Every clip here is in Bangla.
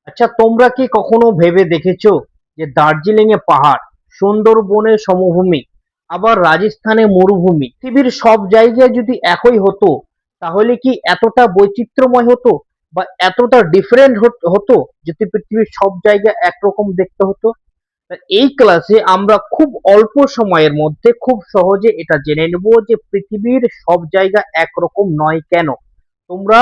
আচ্ছা, তোমরা কি কখনো ভেবে দেখেছো যে দার্জিলিং এ পাহাড়, সুন্দরবনে সমভূমি, আবার রাজস্থানে মরুভূমি, পৃথিবীর সব জায়গায় যদি একই হতো তাহলে কি এতটা বৈচিত্র্যময় হতো বা এতটা ডিফারেন্ট হতো যদি পৃথিবীর সব জায়গা একরকম দেখতে হতো? তা এই ক্লাসে আমরা খুব অল্প সময়ের মধ্যে খুব সহজে এটা জেনে নেব যে পৃথিবীর সব জায়গা একরকম নয় কেন। তোমরা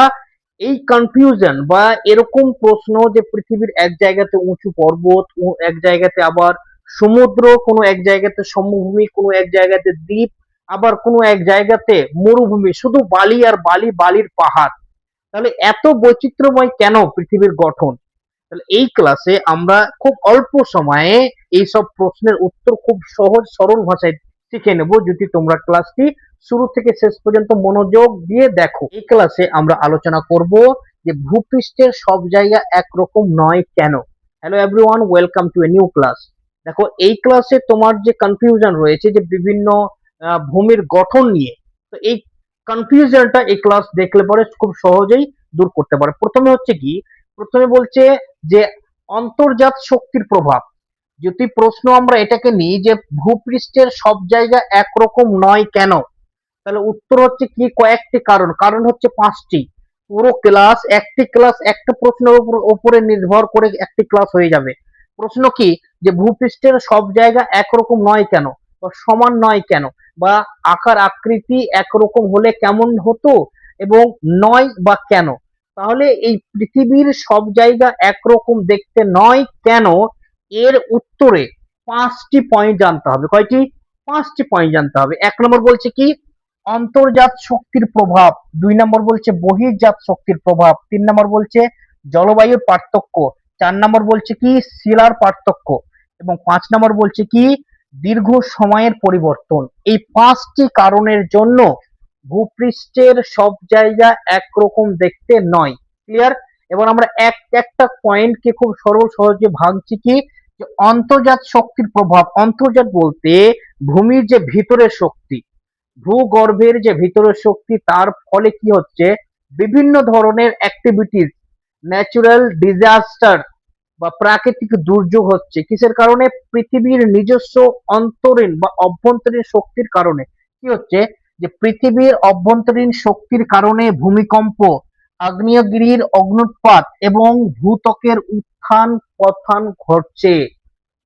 এই কনফিউশন বা এরকম প্রশ্ন যে পৃথিবীর এক জায়গাতে উঁচু পর্বত, এক জায়গাতে আবার সমুদ্র, কোনো এক জায়গাতে সমভূমি, কোনো এক জায়গাতে দ্বীপ, আবার কোনো এক জায়গাতে মরুভূমি, শুধু বালি আর বালি, বালির পাহাড়, তাহলে এত বৈচিত্র্যময় কেন পৃথিবীর গঠন? তাহলে এই ক্লাসে আমরা খুব অল্প সময়ে এইসব প্রশ্নের উত্তর খুব সহজ সরল ভাষায় শিখে নেব যদি তোমরা ক্লাসটি শুরু থেকে শেষ পর্যন্ত মনোযোগ দিয়ে দেখো। এই ক্লাসে আমরা আলোচনা করব যে ভূপৃষ্ঠের সব জায়গা একরকম নয় কেন। Hello everyone, welcome to a new class. দেখো, এই ক্লাসে তোমার যে কনফিউশন রয়েছে যে বিভিন্ন ভূমির গঠন নিয়ে, তো এই কনফিউশনটা এই ক্লাস দেখলে পরে খুব সহজেই দূর করতে পারে। প্রথমে হচ্ছে কি, প্রথমে বলছে যে অন্তর্জাত শক্তির প্রভাব। যদি প্রশ্ন আমরা এটাকে নিই যে ভূপৃষ্ঠের সব জায়গা একরকম নয় কেন, তাহলে উত্তর হচ্ছে কি কয়েকটি কারণ। কারণ হচ্ছে পাঁচটি। পুরো ক্লাস, একটি ক্লাস একটা প্রশ্নের উপরে নির্ভর করে একটি ক্লাস হয়ে যাবে। প্রশ্ন কি, যে ভূপৃষ্ঠের সব জায়গা একরকম নয় কেন, বা সমান নয় কেন, বা আকার আকৃতি একরকম হলে কেমন হতো, এবং নয় বা কেন। তাহলে এই পৃথিবীর সব জায়গা একরকম দেখতে নয় কেন, এর উত্তরে পাঁচটি পয়েন্ট জানতে হবে। কয়টি? পাঁচটি পয়েন্ট জানতে হবে। এক নম্বর বলছে কি, অন্তর্জাত শক্তির প্রভাব। দুই নম্বর বলছে বহির্জাত শক্তির প্রভাব। তিন নম্বর বলছে জলবায়ুর পার্থক্য। চার নম্বর বলছে কি শিলার পার্থক্য। এবং পাঁচ নম্বর বলছে কি দীর্ঘ সময়ের পরিবর্তন। এই পাঁচটি কারণের জন্য ভূপৃষ্ঠের সব জায়গা একরকম দেখতে নয়। ক্লিয়ার? এবার আমরা একটা পয়েন্টকে খুব সরল সহজে ভাঙছি কি, যে অন্তর্জাত শক্তির প্রভাব। অন্তর্জাত বলতে ভূমির যে ভিতরের শক্তি, ভূগর্ভের যে ভিতরের শক্তি, তার ফলে কি হচ্ছে, বিভিন্ন ধরনের অ্যাক্টিভিটিস, ন্যাচুরাল ডিজাস্টার বা প্রাকৃতিক দুর্যোগ হচ্ছে কিসের কারণে? পৃথিবীর নিজস্ব অন্তরীণ বা অভ্যন্তরীণ শক্তির কারণে। কি হচ্ছে, যে পৃথিবীর অভ্যন্তরীণ শক্তির কারণে ভূমিকম্প, আগ্নেয়গিরির অগ্নুৎপাত এবং ভূত্বকের উত্থান পতন ঘটছে।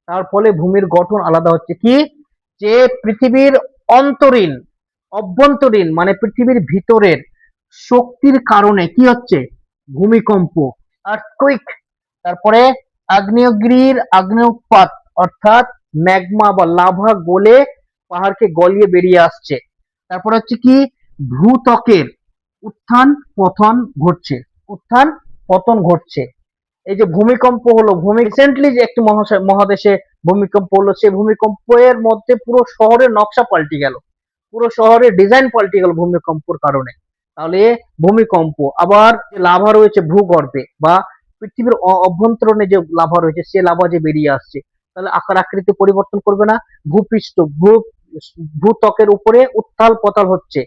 তার ফলে ভূমির গঠন আলাদা হচ্ছে। কি, যে পৃথিবীর অন্তরীণ, অভ্যন্তরীণ মানে পৃথিবীর ভিতরের শক্তির কারণে কি হচ্ছে, ভূমিকম্প, আর্থকুইক। তারপরে আগ্নেয়গিরির আগ্নেয়োৎপাত, অর্থাৎ ম্যাগমা বা লাভা গলে পাহাড়কে গলিয়ে বেরিয়ে আসছে। তারপরে হচ্ছে কি ভূত্বকের উত্থান পতন ঘটছে, উত্থান পতন ঘটছে। এই যে ভূমিকম্প হলো, ভূমি রিসেন্টলি যে একটি মহাদেশে ভূমিকম্প হলো, সেই ভূমিকম্পের মধ্যে পুরো শহরের নকশা পাল্টে গেল, পুরো শহরের ডিজাইন পাল্টে গেল ভূমিকম্পর কারণে। তাহলে ভূমিকম্প, আবার যে লাভা রয়েছে ভূগর্ভে বা পৃথিবীর অভ্যন্তরণে যে লাভা রয়েছে, সে লাভা যে বেরিয়ে আসছে, তাহলে আকার আকৃতি পরিবর্তন করবে না? ভূপৃষ্ঠ, ভূত্বকের উপরে উত্তাল পতাল হচ্ছে।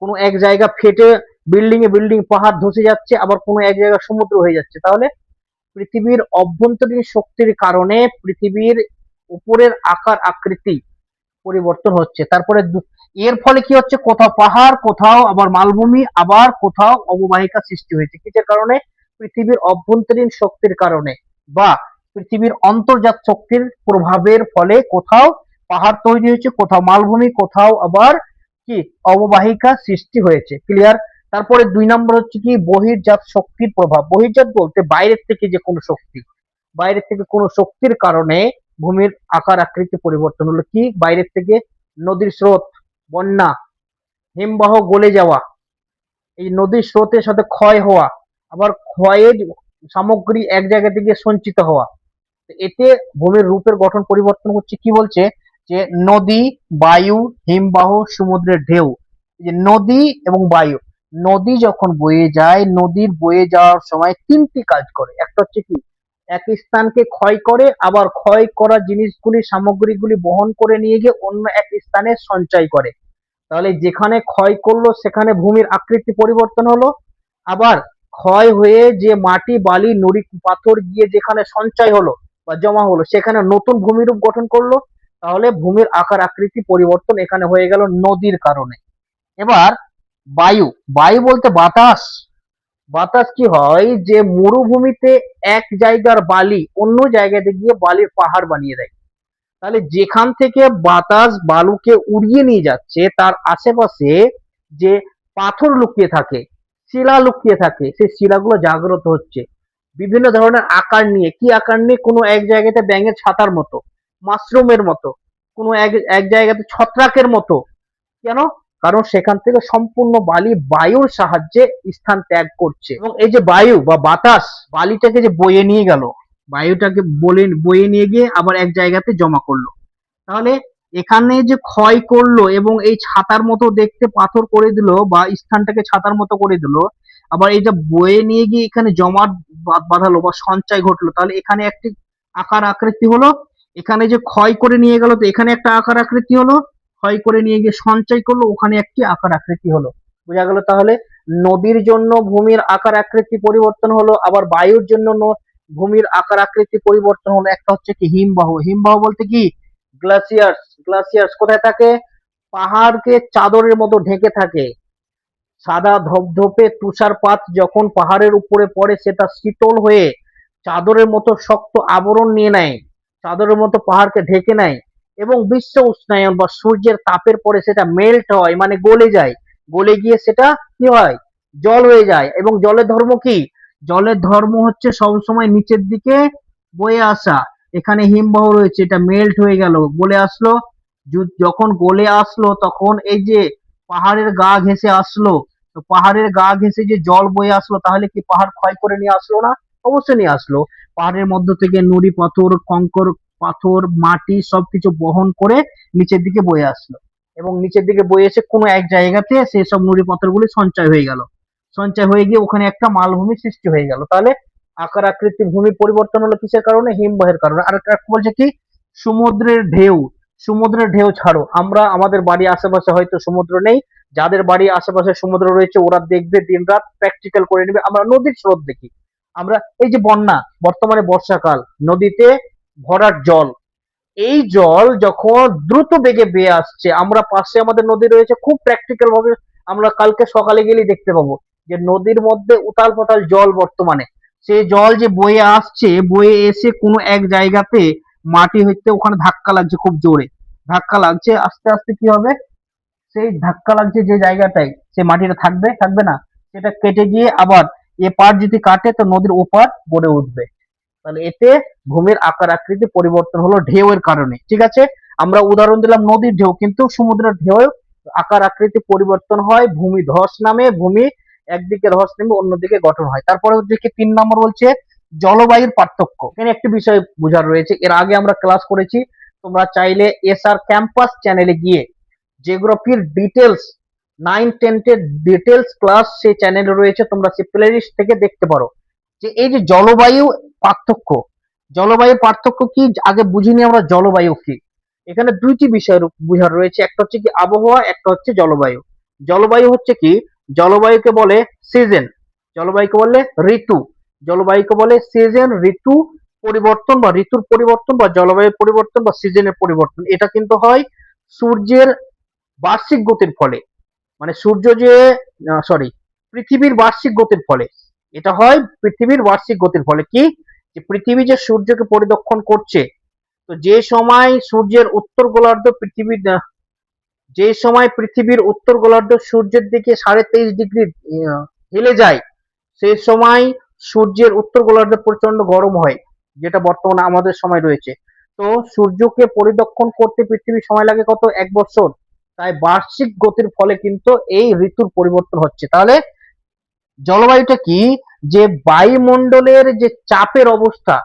কোনো এক জায়গা ফেটে বিল্ডিং এ বিল্ডিং, পাহাড় ধসে যাচ্ছে, আবার কোনো এক জায়গা সমুদ্র হয়ে যাচ্ছে। তাহলে পৃথিবীর অভ্যন্তরীণ শক্তির কারণে পৃথিবীর উপরের আকার আকৃতি পরিবর্তন হচ্ছে। তারপরে এর ফলে কি হচ্ছে, কোথাও পাহাড়, কোথাও আবার মালভূমি, আবার কোথাও অববাহিকা সৃষ্টি হয়েছে। কিসের কারণে? পৃথিবীর অভ্যন্তরীণ শক্তির কারণে বা পৃথিবীর অন্তর্জাত শক্তির প্রভাবের ফলে কোথাও পাহাড় তৈরি হয়েছে, কোথাও মালভূমি, কোথাও আবার কি অববাহিকা সৃষ্টি হয়েছে। ক্লিয়ার? তারপরে দুই নম্বর হচ্ছে কি বহির্জাত শক্তির প্রভাব। বহির্জাত বলতে বাইরের থেকে যে কোনো শক্তি, বাইরের থেকে কোনো শক্তির কারণে ভূমির আকার আকৃতি পরিবর্তন হলো। কি বাইরের থেকে? নদীর স্রোত, বন্যা, হিমবাহ গলে যাওয়া, এই নদীর স্রোতের সাথে ক্ষয় হওয়া, আবার ক্ষয়ের সামগ্রী এক জায়গা থেকে সঞ্চিত হওয়া, এতে ভূমির রূপের গঠন পরিবর্তন হচ্ছে। কি বলছে, যে নদী, বায়ু, হিমবাহ, সমুদ্রের ঢেউ। যে নদী এবং বায়ু, নদী যখন বয়ে যায়, নদীর বয়ে যাওয়ার সময় তিনটি কাজ করে। একটা হচ্ছে কি, এক স্থানকে ক্ষয় করে, আবার ক্ষয় করা জিনিসগুলি, সামগ্রীগুলি বহন করে নিয়ে গিয়ে অন্য এক স্থানে সঞ্চয় করে। তাহলে যেখানে ক্ষয় করলো সেখানে ভূমির আকৃতি পরিবর্তন হলো, আবার ক্ষয় হয়ে যে মাটি বালি নুড়ি পাথর গিয়ে যেখানে সঞ্চয় হলো বা জমা হলো সেখানে নতুন ভূমিরূপ গঠন করলো, তাহলে ভূমির আকার আকৃতি পরিবর্তন এখানে হয়ে গেল নদীর কারণে। এবার বায়ু, বায়ু বলতে বাতাস। বাতাস কি হয় যে মরুভূমিতে এক জায়গার বালি অন্য জায়গাতে গিয়ে বালির পাহাড় বানিয়ে দেয়। তাহলে যেখান থেকে বাতাস বালুকে উড়িয়ে নিয়ে যাচ্ছে তার আশেপাশে যে পাথর লুকিয়ে থাকে, শিলা লুকিয়ে থাকে, সেই শিলাগুলো জাগ্রত হচ্ছে বিভিন্ন ধরনের আকার নিয়ে। কি আকার নিয়ে? কোনো এক জায়গাতে ব্যাঙের ছাতার মতো, মাশরুমের মতো, কোনো এক এক জায়গাতে ছত্রাকের মতো। কেন? কারণ সেখান থেকে সম্পূর্ণ বালি বায়ুর সাহায্যে স্থান ত্যাগ করছে। এবং এই যে বায়ু বা বাতাস বালিটাকে যে বয়ে নিয়ে গেল, বায়ুটাকে বয়ে নিয়ে গিয়ে আবার এক জায়গাতে জমা করলো, তাহলে এখানে যে ক্ষয় করলো এবং এই ছাতার মতো দেখতে পাথর করে দিল বা স্থানটাকে ছাতার মতো করে দিল, আবার এটা বয়ে নিয়ে গিয়ে এখানে জমাট বাঁধালো বা সঞ্চয় ঘটলো, তাহলে এখানে একটি আকার আকৃতি হলো। এখানে যে ক্ষয় করে নিয়ে গেল তো এখানে একটা আকার আকৃতি হলো, ক্ষয় করে নিয়ে গিয়ে সঞ্চয় করলো ওখানে একটি আকার আকৃতি হলো। বোঝা গেল? তাহলে নদীর জন্য ভূমির আকার আকৃতি পরিবর্তন হলো, আবার বায়ুর জন্য ভূমির আকার আকৃতি পরিবর্তন হলো। একটা হচ্ছে কি হিমবাহ। হিমবাহ বলতে কি? গ্লাসিয়ার্স। গ্লাসিয়ার্স কোথায় থাকে? পাহাড়কে চাদরের মতো ঢেকে থাকে। সাদা ধপধপে তুষারপাত যখন পাহাড়ের উপরে পড়ে সেটা শীতল হয়ে চাদরের মতো শক্ত আবরণ নিয়ে নেয়, চাদরের মতো পাহাড়কে ঢেকে নেয় এবং বিশ্ব উষ্ণায়ন বা সূর্যের তাপের পরে সেটা মেল্ট হয়, মানে গলে যায়। গলে গিয়ে সেটা কি হয়? জল হয়ে যায়। এবং জলের ধর্ম কি? জলের ধর্ম হচ্ছে সবসময় নিচের দিকে বয়ে আসা। এখানে হিমবাহ রয়েছে, এটা মেল্ট হয়ে গেল, গলে আসলো। যখন গলে আসলো তখন এই যে পাহাড়ের গা ঘেঁষে আসলো, তো পাহাড়ের গা ঘেঁষে যে জল বয়ে আসলো, তাহলে কি পাহাড় ক্ষয় করে নিয়ে আসলো না? অবশ্যই নিয়ে আসলো। পাহাড়ের মধ্য থেকে নুড়ি পাথর, কঙ্কর পাথর, মাটি সবকিছু বহন করে নিচের দিকে বয়ে আসলো এবং নিচের দিকে বয়ে এসে কোনো এক জায়গাতে সেই সব নুড়ি পাথরগুলি সঞ্চয় হয়ে গেল। সঞ্চয় হয়ে গিয়ে ওখানে একটা মালভূমি সৃষ্টি হয়ে গেল। তাহলে আকার আকৃতির ভূমির পরিবর্তন হলো কিসের কারণে? হিমবাহের কারণে। আর একটা বলছে কি? সমুদ্রের ঢেউ। সমুদ্রের ঢেউ ছাড়ো, আমরা আমাদের বাড়ির আশেপাশে হয়তো সমুদ্র নেই, যাদের বাড়ির আশেপাশে সমুদ্র রয়েছে ওরা দেখবে দিনরাত প্র্যাকটিক্যাল করে নেবে। আমরা নদীর স্রোত দেখি, আমরা এই যে বন্যা, বর্তমানে বর্ষাকাল, নদীতে ভরাট জল, এই জল যখন দ্রুত বেগে বেয়ে আসছে, আমরা পাশে আমাদের নদী রয়েছে, খুব প্র্যাকটিক্যাল ভাবে আমরা কালকে সকালে গেলেই দেখতে পাবো যে নদীর মধ্যে উতাল পাতাল জল বর্তমানে। সেই জল যে বয়ে আসছে, বয়ে এসে কোনো এক জায়গাতে মাটি হইতে ওখানে ধাক্কা লাগছে, খুব জোরে ধাক্কা লাগছে, আস্তে আস্তে কি হবে? সেই ধাক্কা লাগছে যে জায়গাটায় সেই মাটিটা থাকবে থাকবে না, সেটা কেটে গিয়ে আবার এ পার যদি কাটে তো নদীর ওপার গড়ে উঠবে। তাহলে এতে ভূমির আকার আকৃতি পরিবর্তন হলো ঢেউয়ের কারণে। ঠিক আছে, আমরা উদাহরণ দিলাম নদীর ঢেউ, কিন্তু সমুদ্রের ঢেউ আকার আকৃতি পরিবর্তন হয় ভূমি ধস নামে, ভূমি একদিকে ধস নেমে অন্যদিকে গঠন হয়। তারপরে হচ্ছে কি 3 নম্বর বলছে জলবায়ুর পার্থক্য। এখানে একটি বিষয় বোঝার রয়েছে, এর আগে আমরা ক্লাস করেছি, তোমরা চাইলে এসআর ক্যাম্পাস চ্যানেলে গিয়ে জিওগ্রাফির ডিটেলস 9-10 ডিটেলস ক্লাস সেই চ্যানেলে রয়েছে, তোমরা সেই প্লেলিস্ট থেকে দেখতে পারো। যে এই যে জলবায়ু পার্থক্য, জলবায়ুর পার্থক্য কি আগে বুঝিনি আমরা জলবায়ু কি। এখানে দুইটি বিষয় বোঝার রয়েছে, একটা হচ্ছে কি আবহাওয়া, একটা হচ্ছে জলবায়ু। জলবায়ু হচ্ছে কি? জলবায়ুকে বলে সিজন, জলবায়ুকে বলে ঋতু, জলবায়ুকে বলে সিজন, ঋতু পরিবর্তন বা ঋতুর পরিবর্তন বা জলবায়ুর পরিবর্তন বা সিজনের পরিবর্তন। এটা কিন্তু হয় সূর্যের বার্ষিক গতির ফলে, মানে সূর্য যে সরি পৃথিবীর বার্ষিক গতির ফলে। এটা হয় পৃথিবীর বার্ষিক গতির ফলে। কি? যে পৃথিবী যে সূর্যকে পরিদক্ষণ করছে, তো যে সময় সূর্যের উত্তর গোলার্ধ পৃথিবীর যে সময় পৃথিবীর উত্তর গোলার্ধ সূর্যের দিকে 23.5 ডিগ্রি হেলে যায়, সেই সময় সূর্যের উত্তর গোলার্ধ প্রচন্ড গরম হয়, যেটা বর্তমানে আমাদের সময় রয়েছে। তো সূর্যকে পরিদক্ষণ করতে পৃথিবীর সময় লাগে কত? 1 বছর। তাই বার্ষিক গতির ফলে কিন্তু এই ঋতুর পরিবর্তন হচ্ছে। তাহলে জলবায়ুটা কি? যে বায়ুমণ্ডলের যে চাপের অবস্থা,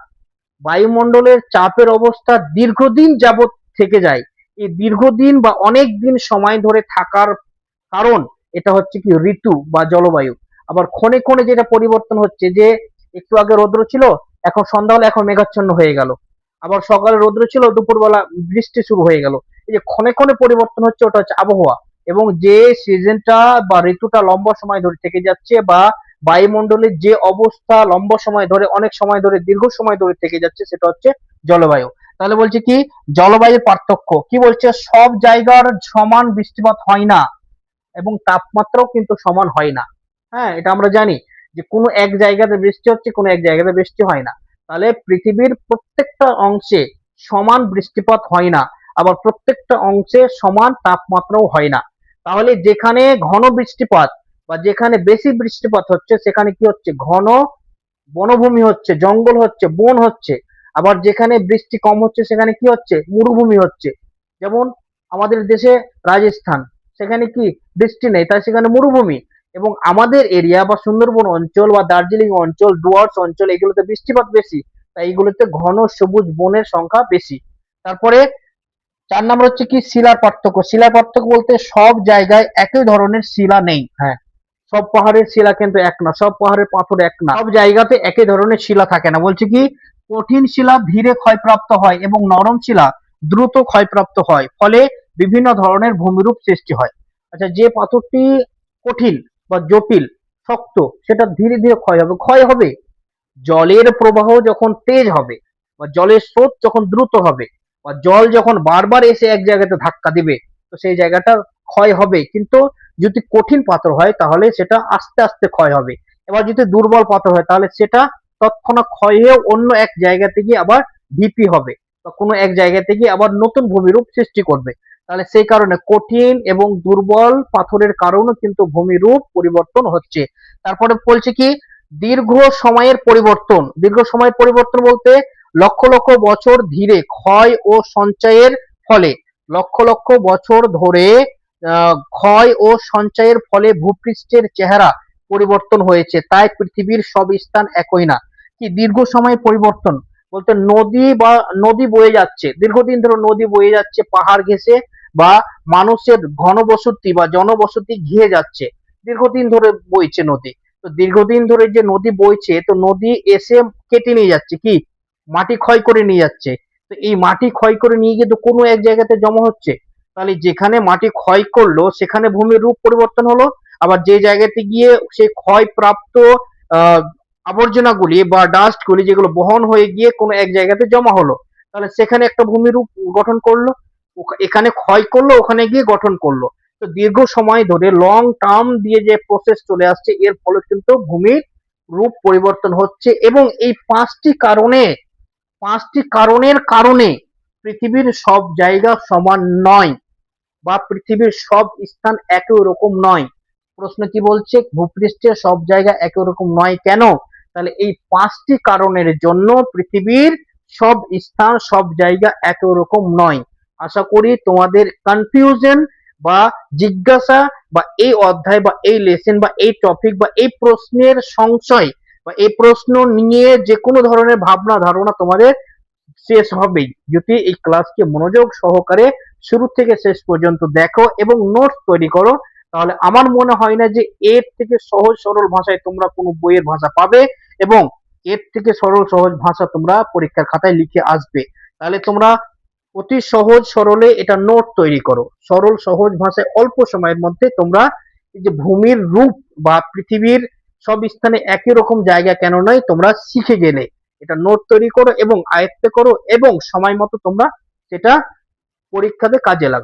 বায়ুমণ্ডলের চাপের অবস্থা দীর্ঘদিন যাবৎ থেকে যায়, এই দীর্ঘদিন বা অনেক দিন সময় ধরে থাকার কারণ এটা হচ্ছে কি ঋতু বা জলবায়ু। আবার ক্ষণে ক্ষণে যেটা পরিবর্তন হচ্ছে, যে একটু আগে রৌদ্র ছিল, এখন সন্ধ্যা হলে এখন মেঘাচ্ছন্ন হয়ে গেল, আবার সকালে রৌদ্র ছিল দুপুরবেলা বৃষ্টি শুরু হয়ে গেল। এই যে ক্ষণে ক্ষণে পরিবর্তন হচ্ছে ওটা হচ্ছে আবহাওয়া। এবং যে সিজনটা বা ঋতুটা লম্বা সময় ধরে থেকে যাচ্ছে বা বায়ুমণ্ডলের যে অবস্থা লম্বা সময় ধরে, অনেক সময় ধরে, দীর্ঘ সময় ধরে থেকে যাচ্ছে, সেটা হচ্ছে জলবায়ু। তাহলে বলছে কি জলবায়ুর পার্থক্য, কি বলছে সব জায়গার সমান বৃষ্টিপাত হয় না এবং তাপমাত্রাও কিন্তু সমান হয় না। হ্যাঁ, এটা আমরা জানি যে কোনো এক জায়গাতে বৃষ্টি হচ্ছে, কোনো এক জায়গাতে বৃষ্টি হয় না। তাহলে পৃথিবীর প্রত্যেকটা অংশে সমান বৃষ্টিপাত হয় না, আবার প্রত্যেকটা অংশে সমান তাপমাত্রাও হয় না। তাহলে যেখানে ঘন বৃষ্টিপাত বা যেখানে বেশি বৃষ্টিপাত হচ্ছে সেখানে কি হচ্ছে ঘন বনভূমি হচ্ছে, জঙ্গল হচ্ছে, বন হচ্ছে। আবার যেখানে বৃষ্টি কম হচ্ছে সেখানে কি হচ্ছে মরুভূমি হচ্ছে। যেমন আমাদের দেশে রাজস্থান, সেখানে কি বৃষ্টি নেই, তাই সেখানে মরুভূমি। এবং আমাদের এরিয়া বা সুন্দরবন অঞ্চল বা দার্জিলিং অঞ্চল, ডুয়ার্স অঞ্চল, এগুলোতে বৃষ্টিপাত বেশি, তাই এগুলোতে ঘন সবুজ বনের সংখ্যা বেশি। তারপরে 4 নাম্বার হচ্ছে কি শিলার পার্থক্য। শিলার পার্থক্য বলতে সব জায়গায় একই ধরনের শিলা নেই। হ্যাঁ, সব পাহাড়ের শিলা কিন্তু এক না, সব পাহাড়ের পাথর এক না, সব জায়গাতে একই ধরনের শিলা থাকে না। বলছে কি কঠিন শিলা ধীরে ক্ষয়প্রাপ্ত হয় এবং নরম শিলা দ্রুত ক্ষয়প্রাপ্ত হয়, ফলে বিভিন্ন ধরনের ভূমিরূপ সৃষ্টি হয়। আচ্ছা, যে পাথরটি কঠিন বা জটিল, শক্ত, সেটা ধীরে ধীরে ক্ষয় হবে। জলের প্রবাহ যখন তেজ হবে বা জলের স্রোত যখন দ্রুত হবে বা জল যখন বারবার এসে এক জায়গাতে ধাক্কা দিবে, তো সেই জায়গাটা ক্ষয় হবে। কিন্তু যদি কঠিন পাথর হয় তাহলে সেটা আস্তে আস্তে ক্ষয় হবে। এবার যদি দুর্বল পাথর হয় তাহলে সেটা তৎক্ষণাৎ ক্ষয় হয়ে অন্য এক জায়গা থেকে আবার ঢিপি হবে বা কোনো এক জায়গা থেকে আবার নতুন ভূমিরূপ সৃষ্টি করবে। তাহলে সেই কারণে কঠিন এবং দুর্বল পাথরের কারণে কিন্তু ভূমিরূপ পরিবর্তন হচ্ছে। তারপরে বলছে কি দীর্ঘ সময়ের পরিবর্তন। দীর্ঘ সময়ের পরিবর্তন বলতে লক্ষ লক্ষ বছর ধীরে ক্ষয় ও সঞ্চয়ের ফলে, লক্ষ লক্ষ বছর ধরে ক্ষয় ও সঞ্চয়ের ফলে ভূপৃষ্ঠের চেহারা পরিবর্তন হয়েছে, তাই পৃথিবীর সব স্থান একই না। কি দীর্ঘ সময় পরিবর্তন বলতে নদী বয়ে যাচ্ছে, দীর্ঘদিন ধরে নদী বয়ে যাচ্ছে পাহাড় ঘেঁষে, বা মানুষের ঘনবসতি বা জনবসতি ঘিরে যাচ্ছে, দীর্ঘদিন ধরে বইছে নদী। তো দীর্ঘদিন ধরে যে নদী বইছে, তো নদী এসে কেটে নিয়ে যাচ্ছে, কি মাটি ক্ষয় করে নিয়ে যাচ্ছে। তো এই মাটি ক্ষয় করে নিয়ে গিয়ে তো কোনো এক জায়গাতে জমা হচ্ছে। তাহলে যেখানে মাটি ক্ষয় করলো সেখানে ভূমির রূপ পরিবর্তন হলো, আবার যে জায়গাতে গিয়ে সেই ক্ষয়প্রাপ্ত আহ আবর্জনাগুলি বা ডাস্টগুলি যেগুলো বহন হয়ে গিয়ে কোনো এক জায়গাতে জমা হলো, তাহলে সেখানে একটা ভূমিরূপ গঠন করলো। এখানে ক্ষয় করলো, ওখানে গিয়ে গঠন করলো। তো দীর্ঘ সময় ধরে লং টার্ম দিয়ে যে প্রসেস চলে আসছে, এর ফলে কিন্তু ভূমির রূপ পরিবর্তন হচ্ছে। এবং এই পাঁচটি কারণের কারণে পৃথিবীর সব জায়গা সমান নয় বা পৃথিবীর সব স্থান একই রকম নয়। প্রশ্ন কি বলছে ভূপৃষ্ঠের সব জায়গা একই রকম নয় কেন? তাহলে এই 5টি কারণের জন্য পৃথিবীর সব স্থান সব জায়গা একই রকম নয়। আশা করি তোমাদের কনফিউশন বা জিজ্ঞাসা বা এই অধ্যায় বা এই লেসন বা এই টপিক বা এই প্রশ্নের সংশয় বা এই প্রশ্ন নিয়ে যে কোনো ধরনের ভাবনা ধারণা তোমাদের শেষ হবেই যদি এই ক্লাসকে মনোযোগ সহকারে শুরু থেকে শেষ পর্যন্ত দেখো এবং নোটস তৈরি করো। তাহলে আমার মনে হয় না যে এর থেকে সহজ সরল ভাষায় তোমরা কোনো বইয়ের ভাষা পাবে এবং এর থেকে সহজ ভাষা তোমরা পরীক্ষার খাতায় লিখে আসবে। তাহলে তোমরা অতি সহজ সরলে এটা নোট তৈরি করো, সরল সহজ ভাষায় অল্প সময়ের মধ্যে তোমরা এই যে ভূমির রূপ বা পৃথিবীর সব স্থানে একই রকম জায়গা কেন নয় তোমরা শিখে গেলে। এটা নোট তৈরি করো এবং আয়ত্ত করো এবং সময় মতো তোমরা সেটা পরীক্ষাতে কাজে লাগাও।